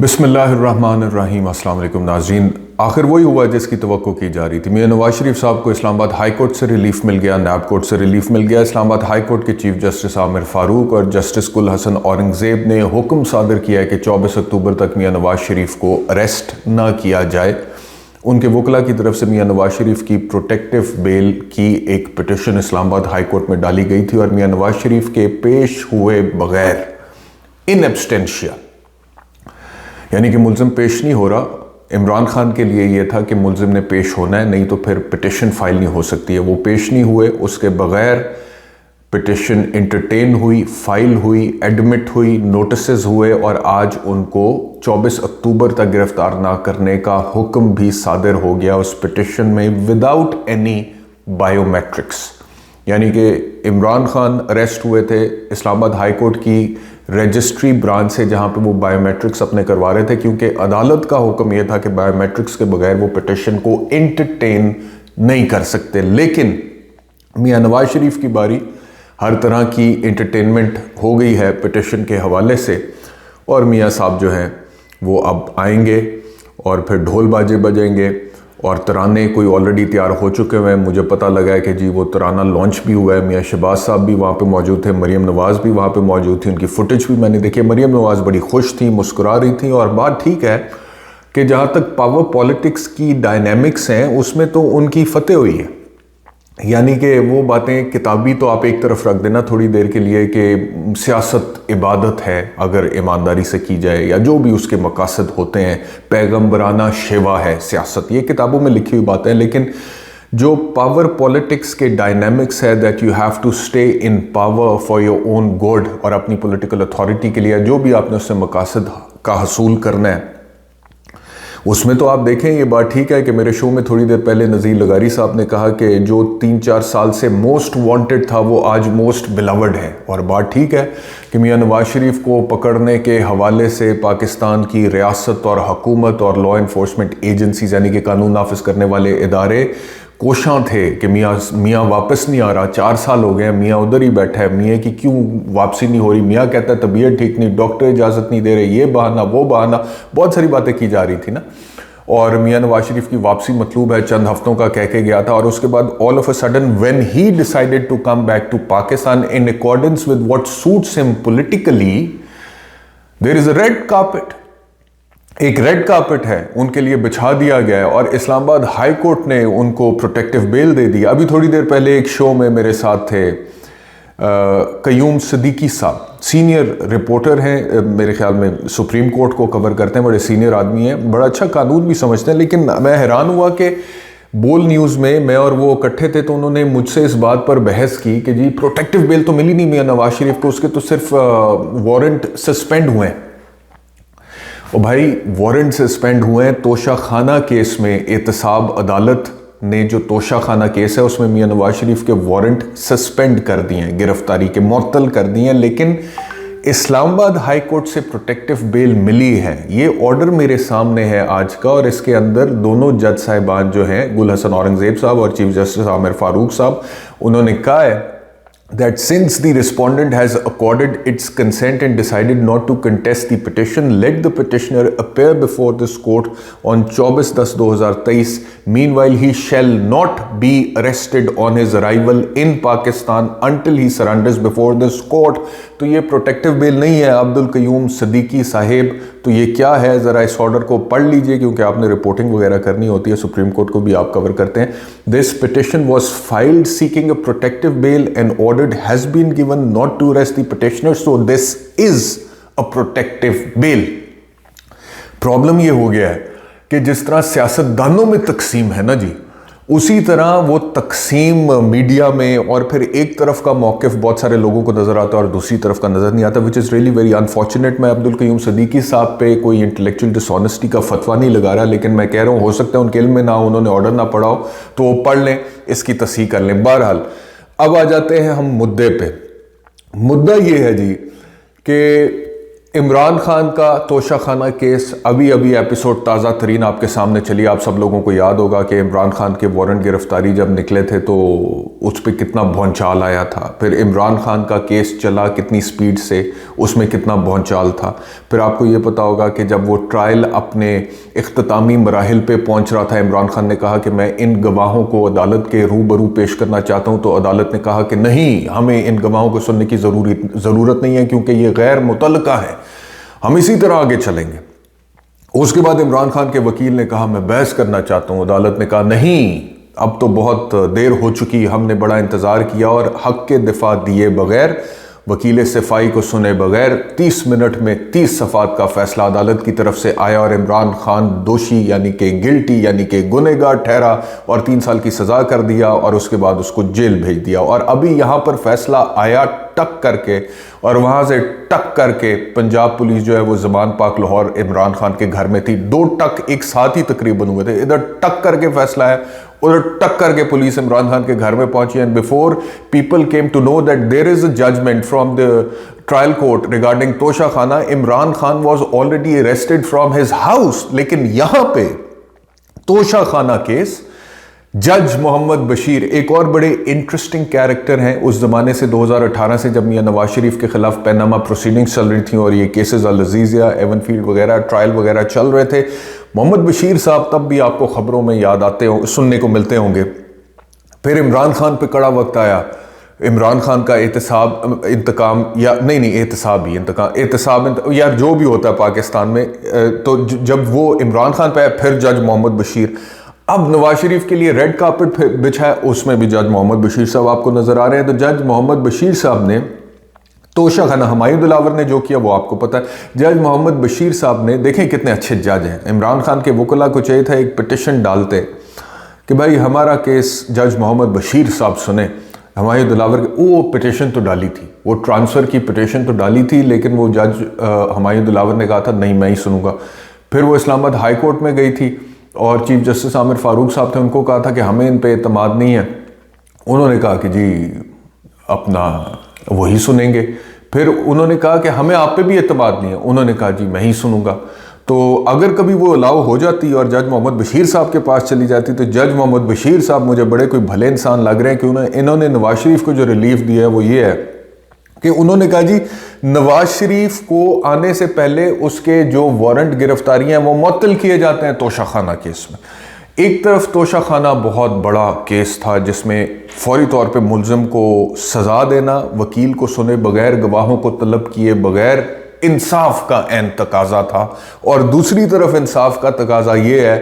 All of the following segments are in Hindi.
बिस्मिल्लाहिर्रहमानिर्रहीम। अस्सलाम वालेकुम नाज़रीन। आखिर वही हुआ जिसकी तवक्को की जा रही थी। मियां नवाज शरीफ साहब को इस्लामाबाद हाई कोर्ट से रिलीफ मिल गया, नैब कोर्ट से रिलीफ मिल गया। इस्लामाबाद हाई कोर्ट के चीफ जस्टिस आमिर फारूक और जस्टिस गुल हसन औरंगज़ेब ने हुक्म सादर किया है कि 24 अक्टूबर तक मियां नवाज शरीफ को अरेस्ट ना किया जाए। उनके वकला की तरफ से मियां नवाज शरीफ की प्रोटेक्टिव बेल की एक पिटिशन इस्लामाबाद हाई कोर्ट में डाली गई थी और मियां नवाज शरीफ के पेश हुए बगैर इन एब्स्टेंशिया, यानी कि मुल्ज़िम पेश नहीं हो रहा। इमरान खान के लिए यह था कि मुल्ज़िम ने पेश होना है, नहीं तो फिर पिटिशन फाइल नहीं हो सकती है। वो पेश नहीं हुए, उसके बगैर पिटिशन इंटरटेन हुई, फाइल हुई, एडमिट हुई, नोटिसेस हुए और आज उनको 24 अक्टूबर तक गिरफ्तार ना करने का हुक्म भी सादर हो गया उस पिटिशन में, विदाउट एनी बायोमेट्रिक्स। यानी कि इमरान खान अरेस्ट हुए थे इस्लामाबाद हाई कोर्ट की रजिस्ट्री ब्रांच से, जहां पे वो बायोमेट्रिक्स अपने करवा रहे थे, क्योंकि अदालत का हुक्म यह था कि बायोमेट्रिक्स के बगैर वो पिटिशन को एंटरटेन नहीं कर सकते। लेकिन मियां नवाज शरीफ की बारी, हर तरह की एंटरटेनमेंट हो गई है पिटिशन के हवाले से और मियां साहब जो हैं वो अब आएंगे और फिर ढोल बाजे बजेंगे और तराने कोई ऑलरेडी तैयार हो चुके हुए हैं। मुझे पता लगा है कि जी वो तराना लॉन्च भी हुआ है। मियां शहबाज साहब भी वहाँ पे मौजूद थे, मरीम नवाज़ भी वहाँ पे मौजूद थी, उनकी फुटेज भी मैंने देखी। मरीम नवाज़ बड़ी खुश थी, मुस्कुरा रही थी। और बात ठीक है कि जहाँ तक पावर पॉलिटिक्स की डायनेमिक्स हैं उसमें तो उनकी फतेह हुई है। यानी कि वो बातें किताबी तो आप एक तरफ रख देना थोड़ी देर के लिए कि सियासत इबादत है अगर ईमानदारी से की जाए, या जो भी उसके मकासद होते हैं, पैगम्बराना शेवा है सियासत, ये किताबों में लिखी हुई बातें हैं। लेकिन जो पावर पॉलिटिक्स के डायनामिक्स है, that you have to stay in power for your own good, और अपनी पॉलिटिकल अथॉरिटी के लिए जो भी आपने उससे मकासद का हसूल करना है, उसमें तो आप देखें ये बात ठीक है कि मेरे शो में थोड़ी देर पहले नज़ीर लगारी साहब ने कहा कि जो 3-4 साल से मोस्ट वांटेड था वो आज मोस्ट बिलवड है। और बात ठीक है कि मियां नवाज शरीफ को पकड़ने के हवाले से पाकिस्तान की रियासत और हुकूमत और लॉ इन्फोर्समेंट एजेंसीज, यानी कि कानून नाफिज करने वाले इदारे कोशां थे कि मियाँ वापस नहीं आ रहा। 4 साल हो गए, मियाँ उधर ही बैठा है, मियाँ की क्यों वापसी नहीं हो रही। मियाँ कहता है तबीयत ठीक नहीं, डॉक्टर इजाज़त नहीं दे रहे, ये बहाना वो बहाना, बहुत सारी बातें की जा रही थी ना। और मियाँ नवाज शरीफ की वापसी मतलूब है, चंद हफ्तों का कह के गया था। और उसके बाद all of a sudden when he decided to come back to Pakistan in accordance with what suits him politically, there is a red carpet, एक रेड कार्पेट है उनके लिए बिछा दिया गया है। और इस्लामाबाद हाई कोर्ट ने उनको प्रोटेक्टिव बेल दे दी। अभी थोड़ी देर पहले एक शो में मेरे साथ थे कयूम सिद्दीकी साहब, सीनियर रिपोर्टर हैं, मेरे ख्याल में सुप्रीम कोर्ट को कवर करते हैं, बड़े सीनियर आदमी हैं, बड़ा अच्छा कानून भी समझते हैं। लेकिन मैं हैरान हुआ कि बोल न्यूज़ में मैं और वो इकट्ठे थे तो उन्होंने मुझसे इस बात पर बहस की कि जी प्रोटेक्टिव बेल तो मिली नहीं मियां नवाज शरीफ को, उसके तो सिर्फ वारंट सस्पेंड हुए हैं। और भाई वारंट सस्पेंड हुए हैं तोशा खाना केस में। एहतसाब अदालत ने जो तोशा खाना केस है उसमें मियां नवाज शरीफ के वारंट सस्पेंड कर दिए हैं, गिरफ्तारी के मुअत्तल कर दिए हैं। लेकिन इस्लामाबाद हाई कोर्ट से प्रोटेक्टिव बेल मिली है। ये ऑर्डर मेरे सामने है आज का, और इसके अंदर दोनों जज साहिबान जो हैं, गुल हसन औरंगज़ेब साहब और चीफ जस्टिस आमिर फारूक साहब, उन्होंने कहा है that since the respondent has accorded its consent and decided not to contest the petition, let the petitioner appear before this court on 24/10/2023. Meanwhile, he shall not be arrested on his arrival in Pakistan until he surrenders before this court. तो ये प्रोटेक्टिव बेल नहीं है अब्दुल कयूम सिद्दीकी साहेब, तो ये क्या है? ज़रा इस ऑर्डर को पढ़ लीजिए, क्योंकि आपने रिपोर्टिंग वगैरह करनी होती है, सुप्रीम कोर्ट को भी आप कवर करते हैं। This petition was filed seeking a protective bail and order has been given not to arrest the petitioner, so this is a protective bail. Problem ये हो गया है कि जिस तरह सियासतदानों में तकसीम है ना जी, उसी तरह वो तकसीम मीडिया में, और फिर एक तरफ का मौक़िफ़ बहुत सारे लोगों को नज़र आता है और दूसरी तरफ का नज़र नहीं आता, which is really very unfortunate. मैं अब्दुल कयूम सिद्दीकी साहब पे कोई इंटेलेक्चुअल डिसऑनेस्टी का फतवा नहीं लगा रहा, लेकिन मैं कह रहा हूँ हो सकता है उनके इल्म में ना हो, उन्होंने ऑर्डर ना पढ़ा हो, तो वो पढ़ लें, इसकी तस्हीह कर लें। बहरहाल अब आ जाते हैं हम मुद्दे पे। मुद्दा ये है जी कि इमरान खान का तोशाखाना केस अभी अभी एपिसोड ताज़ा तरीन आपके सामने चली। आप सब लोगों को याद होगा कि इमरान खान के वारंट गिरफ्तारी जब निकले थे तो उस पर कितना भौंचाल आया था। फिर इमरान खान का केस चला कितनी स्पीड से, उसमें कितना भौंचाल था। फिर आपको ये पता होगा कि जब वो ट्रायल अपने इख्तितामी मराहिल पे पहुंच रहा था, इमरान खान ने कहा कि मैं इन गवाहों को अदालत के रूबरू पेश करना चाहता हूँ, तो अदालत ने कहा कि नहीं, हमें इन गवाहों को सुनने की ज़रूरत नहीं है क्योंकि ये गैर मुतल्लका है, हम इसी तरह आगे चलेंगे। उसके बाद इमरान खान के वकील ने कहा मैं बहस करना चाहता हूं। अदालत ने कहा नहीं, अब तो बहुत देर हो चुकी, हमने बड़ा इंतजार किया। और हक के दिफा दिए बगैर, वकील सफाई को सुने बगैर 30 मिनट में 30 सफ़ात का फैसला अदालत की तरफ से आया और इमरान खान दोषी यानी कि गिल्टी यानी कि गुनहगार ठहरा और 3 साल की सज़ा कर दिया और उसके बाद उसको जेल भेज दिया। और अभी यहाँ पर फैसला आया टक करके, और वहाँ से टक करके पंजाब पुलिस जो है वो ज़मान पाक लाहौर इमरान खान के घर में थी। 2 टक एक साथ ही तकरीबन हुए थे। इधर टक करके फैसला है, उधर टक करके पुलिस इमरान खान के घर में पहुंची। And before people came to know that there is a judgement from the trial court regarding Toshakhana, Imran Khan was already arrested from his house. लेकिन यहां पे तोशाखाना केस, जज मोहम्मद बशीर एक और बड़े इंटरेस्टिंग कैरेक्टर हैं। उस ज़माने से 2018 से जब मियां नवाज शरीफ के खिलाफ पैनामा प्रोसीडिंग्स चल रही थी और ये केसेस अल अजीज़िया, एवनफील्ड वगैरह ट्रायल वगैरह चल रहे थे, मोहम्मद बशीर साहब तब भी आपको खबरों में याद आते हो, सुनने को मिलते होंगे। फिर इमरान खान पे कड़ा वक्त आया। इमरान खान का इंतकाम या नहीं एहतसाब ही एहतसाब यार जो भी होता है पाकिस्तान में, तो जब वो इमरान खान पे आया, फिर जज मोहम्मद बशीर। अब नवाज शरीफ के लिए रेड कार्पेट बिछा है, उसमें भी जज मोहम्मद बशीर साहब आपको नजर आ रहे हैं। तो जज मोहम्मद बशीर साहब ने तोशाखाना, हुमायूं दिलावर ने जो किया वो आपको पता है। जज मोहम्मद बशीर साहब ने, देखें कितने अच्छे जज हैं। इमरान खान के वकला को चाहिए था एक पिटिशन डालते कि भाई हमारा केस जज मोहम्मद बशीर साहब सुने। हुमायूं दिलावर वो पिटिशन तो डाली थी, वो ट्रांसफ़र की पिटिशन तो डाली थी, लेकिन वो जज हुमायूं दिलावर ने कहा था नहीं मैं ही सुनूंगा। फिर वो इस्लामाबाद हाई कोर्ट में गई थी और चीफ जस्टिस आमिर फारूक साहब थे, उनको कहा था कि हमें इन पे एतमाद नहीं है। उन्होंने कहा कि जी अपना वही सुनेंगे। फिर उन्होंने कहा कि हमें आप पे भी एतमाद नहीं है, उन्होंने कहा जी मैं ही सुनूंगा। तो अगर कभी वो अलाउ हो जाती और जज मोहम्मद बशीर साहब के पास चली जाती, तो जज मोहम्मद बशीर साहब मुझे बड़े कोई भले इंसान लग रहे हैं कि इन्होंने नवाज शरीफ को जो रिलीफ दिया है वो ये है कि उन्होंने कहा जी नवाज शरीफ को आने से पहले उसके जो वारंट गिरफ्तारियां हैं वो मुअत्तल किए जाते हैं तोशाखाना केस में। एक तरफ तोशाखाना बहुत बड़ा केस था जिसमें फौरी तौर पे मुल्ज़िम को सज़ा देना, वकील को सुने बगैर, गवाहों को तलब किए बगैर इंसाफ का ऐन तकाजा था, और दूसरी तरफ इंसाफ का तकाजा ये है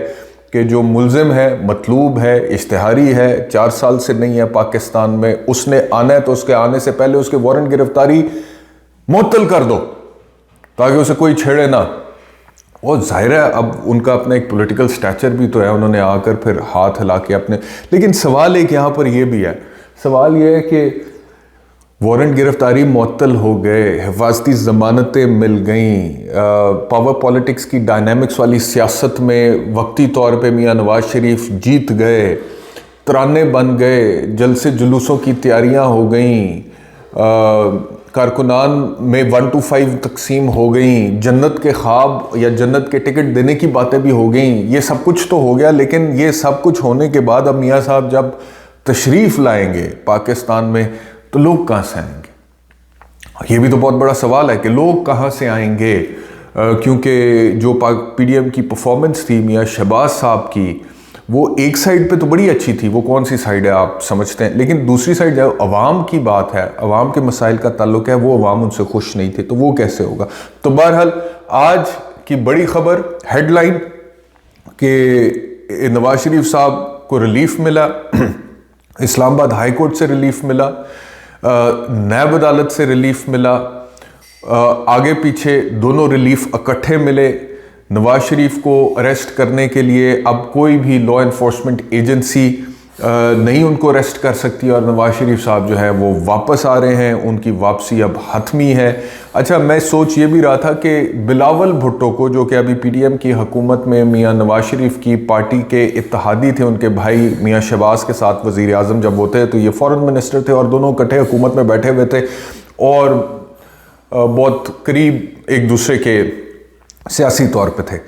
कि जो मुल्ज़िम है, मतलूब है, इश्तिहारी है, 4 साल से नहीं है पाकिस्तान में, उसने आना है तो उसके आने से पहले उसके वारंट गिरफ्तारी मुअत्तल कर दो ताकि उसे कोई छेड़े ना। और जाहिर है अब उनका अपना एक पॉलिटिकल स्टैचर भी तो है, उन्होंने आकर फिर हाथ हिला के अपने, लेकिन सवाल एक यहाँ पर यह भी है, सवाल यह है कि वारंट गिरफ्तारी मुअत्तल हो गए, हिफाजती ज़मानतें मिल गईं, पावर पॉलिटिक्स की डायनामिक्स वाली सियासत में वक्ती तौर पे मियां नवाज शरीफ जीत गए, तराने बन गए, जलसे जुलूसों की तैयारियां हो गईं, कारकुनान में 1 to 5 तकसीम हो गई, जन्नत के ख्वाब या जन्नत के टिकट देने की बातें भी हो गई, ये सब कुछ तो हो गया। लेकिन ये सब कुछ होने के बाद अब मियाँ साहब जब तशरीफ़ लाएंगे पाकिस्तान में तो लोग कहाँ से आएंगे? ये भी तो बहुत बड़ा सवाल है कि लोग कहाँ से आएंगे, क्योंकि जो PDM की परफॉर्मेंस थी मियाँ शहबाज साहब की, वो एक साइड पे तो बड़ी अच्छी थी, वो कौन सी साइड है आप समझते हैं, लेकिन दूसरी साइड जब अवाम की बात है, अवाम के मसाइल का ताल्लुक है, वो अवाम उनसे खुश नहीं थे, तो वो कैसे होगा? तो बहरहाल आज की बड़ी खबर हेडलाइन कि नवाज शरीफ साहब को रिलीफ मिला, इस्लामाबाद हाई कोर्ट से रिलीफ मिला, नैब अदालत से रिलीफ मिला, आगे पीछे दोनों रिलीफ इकट्ठे मिले। नवाज शरीफ को अरेस्ट करने के लिए अब कोई भी लॉ एनफोर्समेंट एजेंसी नहीं उनको अरेस्ट कर सकती, और नवाज शरीफ साहब जो है वो वापस आ रहे हैं, उनकी वापसी अब हतमी है। अच्छा, मैं सोच ये भी रहा था कि बिलावल भुट्टो को, जो कि अभी PDM की हुकूमत में मियाँ नवाज शरीफ की पार्टी के इत्तेहादी थे, उनके भाई मियाँ शहबाज के साथ वज़ीर आज़म जब वो थे तो ये फॉरेन मिनिस्टर थे और दोनों इकट्ठे हुकूमत में बैठे हुए थे और बहुत करीब एक दूसरे के सियासी तौर पे थे।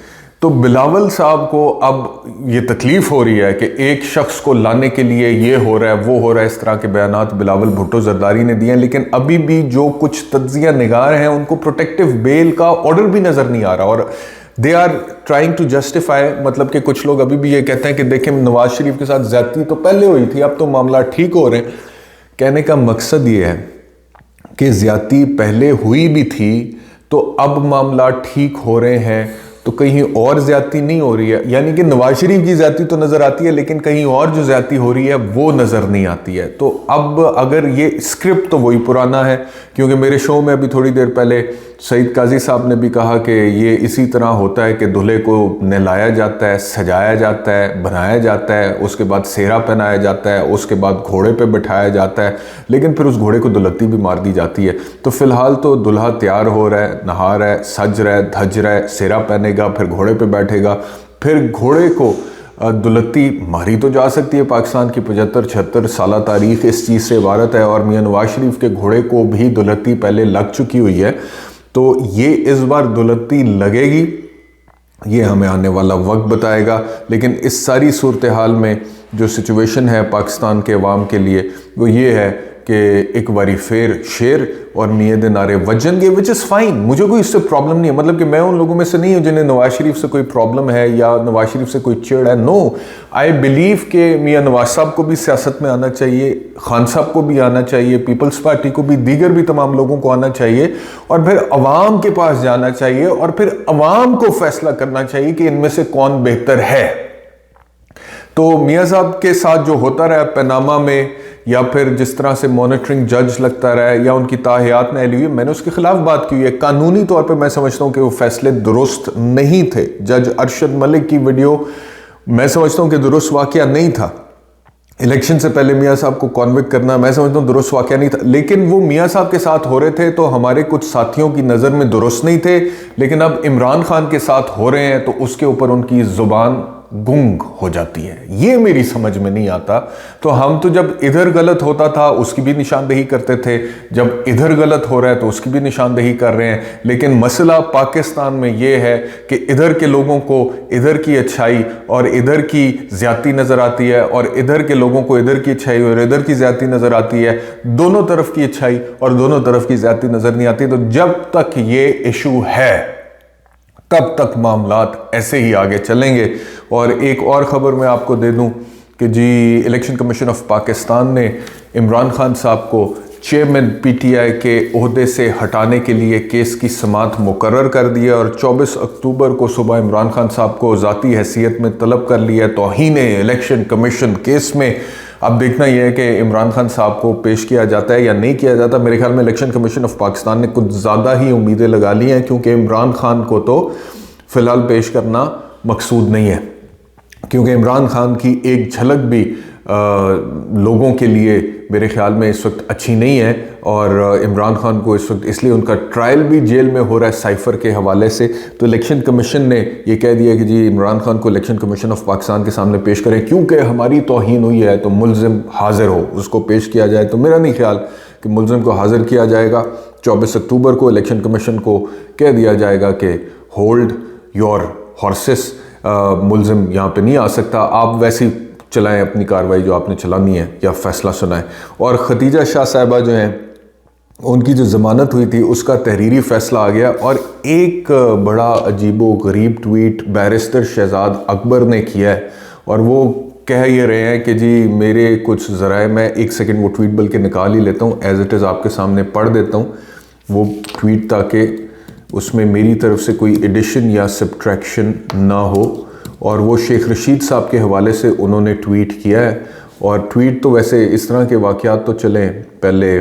तो बिलावल साहब को अब ये तकलीफ हो रही है कि एक शख्स को लाने के लिए ये हो रहा है, वो हो रहा है, इस तरह के बयानात बिलावल भुट्टो जरदारी ने दिए हैं, लेकिन अभी भी जो कुछ तज्जिया निगार हैं उनको प्रोटेक्टिव बेल का ऑर्डर भी नजर नहीं आ रहा, और they are trying to justify, मतलब कि कुछ लोग अभी भी ये कहते हैं कि देखें नवाज शरीफ के साथ ज्यादती तो पहले हुई थी, अब तो मामला ठीक हो रहे हैं। कहने का मकसद ये है कि ज्यादती पहले हुई भी थी तो अब मामला ठीक हो रहे हैं, तो कहीं और ज्यादती नहीं हो रही है। यानी कि नवाज शरीफ की ज्यादती तो नजर आती है, लेकिन कहीं और जो ज्यादती हो रही है वो नजर नहीं आती है। तो अब अगर ये स्क्रिप्ट तो वही पुराना है, क्योंकि मेरे शो में अभी थोड़ी देर पहले सईद काजी साहब ने भी कहा कि ये इसी तरह होता है कि दूल्हे को नहलाया जाता है, सजाया जाता है, बनाया जाता है, उसके बाद सेहरा पहनाया जाता है, उसके बाद घोड़े पे बिठाया जाता है, लेकिन फिर उस घोड़े को दुलत्ती भी मार दी जाती है। तो फिलहाल तो दूल्हा तैयार हो रहा है, नहा रहा है, सज रहा है, धज रहा है, सेहरा पहनेगा, फिर घोड़े पे बैठेगा, फिर घोड़े को दुलत्ती मारी तो जा सकती है। पाकिस्तान की 75-76 साल तारीख इस चीज़ से इबारत है, और मियां नवाज शरीफ के घोड़े को भी दुलत्ती पहले लग चुकी हुई है। तो ये इस बार दुलत्ती लगेगी, ये हमें आने वाला वक्त बताएगा। लेकिन इस सारी सूरत हाल में जो सिचुएशन है पाकिस्तान के अवाम के लिए वो ये है कि एक बारी फिर शेर और मियां दे नारे वजनगे, विच इज़ फाइन, मुझे कोई इससे प्रॉब्लम नहीं है। मतलब कि मैं उन लोगों में से नहीं हूँ जिन्हें नवाज शरीफ से कोई प्रॉब्लम है या नवाज शरीफ से कोई चिड़ है। नो, आई बिलीव कि मियां नवाज साहब को भी सियासत में आना चाहिए, खान साहब को भी आना चाहिए, पीपल्स पार्टी को भी, दीगर भी तमाम लोगों को आना चाहिए, और फिर अवाम के पास जाना चाहिए और फिर अवाम को फैसला करना चाहिए कि इनमें से कौन बेहतर है। तो मियां साहब के साथ जो होता रहा पनामा में, या फिर जिस तरह से मॉनिटरिंग जज लगता रहा है, या उनकी ताहियात में एली हुई, मैंने उसके खिलाफ बात की है। कानूनी तौर पे मैं समझता हूं कि वो फैसले दुरुस्त नहीं थे। जज अरशद मलिक की वीडियो मैं समझता हूं कि दुरुस्त वाकया नहीं था। इलेक्शन से पहले मियां साहब को कॉन्विक्ट करना मैं समझता हूं दुरुस्त वाकया नहीं था, लेकिन वो मियां साहब के साथ हो रहे थे तो हमारे कुछ साथियों की नज़र में दुरुस्त नहीं थे। लेकिन अब इमरान खान के साथ हो रहे हैं तो उसके ऊपर उनकी जुबान गुंग हो जाती है, ये मेरी समझ में नहीं आता। तो हम तो जब इधर गलत होता था उसकी भी निशानदेही करते थे, जब इधर गलत हो रहा है तो उसकी भी निशानदेही कर रहे हैं। लेकिन मसला पाकिस्तान में ये है कि इधर के लोगों को इधर की अच्छाई और इधर की ज्यादती नज़र आती है, और इधर के लोगों को इधर की अच्छाई और इधर की ज्यादती नज़र आती है। दोनों तरफ की अच्छाई और दोनों तरफ की ज्यादती नज़र नहीं आती। तो जब तक ये इशू है तब तक मामलात ऐसे ही आगे चलेंगे। और एक और ख़बर मैं आपको दे दूं कि जी इलेक्शन कमीशन ऑफ पाकिस्तान ने इमरान खान साहब को चेयरमैन पीटीआई के ओहदे से हटाने के लिए केस की समाअत मुकर्रर कर दी है, और 24 अक्टूबर को सुबह इमरान खान साहब को ज़ाती हैसियत में तलब कर लिया है तौहीन इलेक्शन कमीशन केस में। अब देखना यह है कि इमरान खान साहब को पेश किया जाता है या नहीं किया जाता। मेरे ख्याल में इलेक्शन कमीशन ऑफ पाकिस्तान ने कुछ ज़्यादा ही उम्मीदें लगा ली हैं, क्योंकि इमरान खान को तो फ़िलहाल पेश करना मकसूद नहीं है, क्योंकि इमरान खान की एक झलक भी लोगों के लिए मेरे ख्याल में इस वक्त अच्छी नहीं है। और इमरान खान को इस वक्त इसलिए उनका ट्रायल भी जेल में हो रहा है साइफ़र के हवाले से। तो इलेक्शन कमीशन ने ये कह दिया कि जी इमरान खान को इलेक्शन कमीशन ऑफ पाकिस्तान के सामने पेश करें, क्योंकि हमारी तौहीन हुई है तो मुल्ज़िम हाजिर हो, उसको पेश किया जाए। तो मेरा नहीं ख्याल कि मुल्ज़िम को हाजिर किया जाएगा। 24 अक्टूबर को इलेक्शन कमीशन को कह दिया जाएगा कि होल्ड योर हॉर्सेस, मुल्ज़िम यहाँ पे नहीं आ सकता, आप वैसी चलाएं अपनी कार्रवाई जो आपने चलानी है या फैसला सुनाएं। और खदीजा शाह साहिबा जो हैं उनकी जो ज़मानत हुई थी उसका तहरीरी फ़ैसला आ गया। और एक बड़ा अजीबो गरीब ट्वीट बैरिस्टर शहजाद अकबर ने किया है, और वो कह ये रहे हैं कि जी मेरे कुछ ज़राए, मैं एक सेकंड वो ट्वीट बल्कि निकाल ही लेता हूँ, एज इट इज़ आपके सामने पढ़ देता हूँ वो ट्वीट, ताकि उसमें मेरी तरफ से कोई एडिशन या सब्ट्रैक्शन ना हो। और वो शेख रशीद साहब के हवाले से उन्होंने ट्वीट किया है। और ट्वीट तो वैसे इस तरह के वाक़यात तो चलें पहले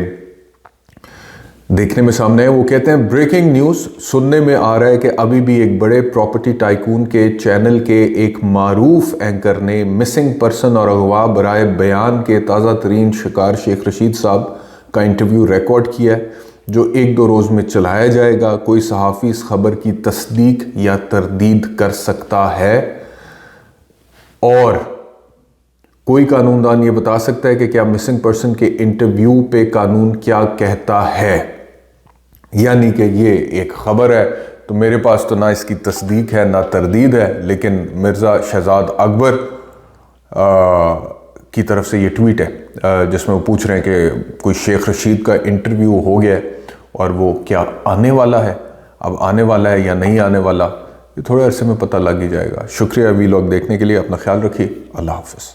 देखने में सामने है। वो कहते हैं ब्रेकिंग न्यूज़, सुनने में आ रहा है कि अभी भी एक बड़े प्रॉपर्टी टाइकून के चैनल के एक मारूफ एंकर ने मिसिंग पर्सन और अगवा बराए बयान के ताज़ा तरीन शिकार शेख रशीद साहब का इंटरव्यू रिकॉर्ड किया है, जो 1-2 रोज़ में चलाया जाएगा। कोई सहाफ़ी इस खबर की तस्दीक या तरदीद कर सकता है, और कोई कानूनदान ये बता सकता है कि क्या मिसिंग पर्सन के इंटरव्यू पे कानून क्या कहता है। यानी कि ये एक ख़बर है। तो मेरे पास तो ना इसकी तस्दीक है ना तरदीद है, लेकिन मिर्ज़ा शहजाद अकबर की तरफ से ये ट्वीट है जिसमें वो पूछ रहे हैं कि कोई शेख रशीद का इंटरव्यू हो गया है और वो क्या आने वाला है, अब आने वाला है या नहीं आने वाला, ये थोड़े अरसे में पता लग ही जाएगा। शुक्रिया वीलॉग देखने के लिए, अपना ख्याल रखिए, अल्लाह हाफ़िज़।